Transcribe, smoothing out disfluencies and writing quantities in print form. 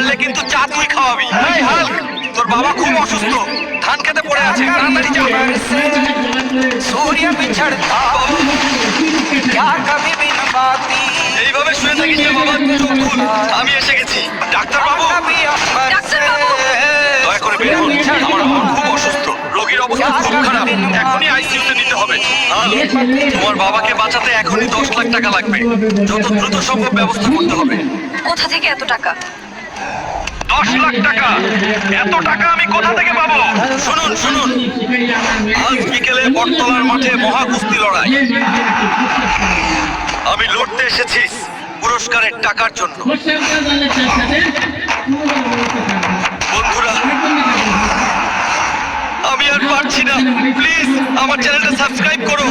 পারলে কিন্তু চা তুই খাওয়াবি। এই হাল্ক, তোর বাবা খুব অসুস্থ, ধান খেতে পড়ে আছে, তাড়াতাড়ি যা। सूर्य बिछड़ता क्या कभी बिन बाती এইভাবে শুয়ে থাকিস না বাবা, চোখ খুল, আমি এসে গেছি। ডাক্তার বাবু, कभी अंबर ডাক্তার বাবু! দয়া করে বের হন, আমার বাবা খুব অসুস্থ, রোগীর অবস্থা খুব খারাপ, এখনই আইসিইউতে নিতে হবে। হাল্ক, তোমার বাবাকে বাঁচাতে এখনই 10 লাখ টাকা লাগবে, যত দ্রুত সম্ভব ব্যবস্থা করতে হবে। কোথা থেকে এত টাকা? 10 লাখ টাকা? এত টাকা আমি কোথা থেকে পাবো? শুনুন শুনুন, আজ বিকেলে বটতলার মাঠে মহাকুস্তি লড়াই, আমি লড়তে এসেছি পুরস্কারের টাকার জন্য। বন্ধুরা, আমি আর পারছি না, প্লিজ আমার চ্যানেলটা সাবস্ক্রাইব করো,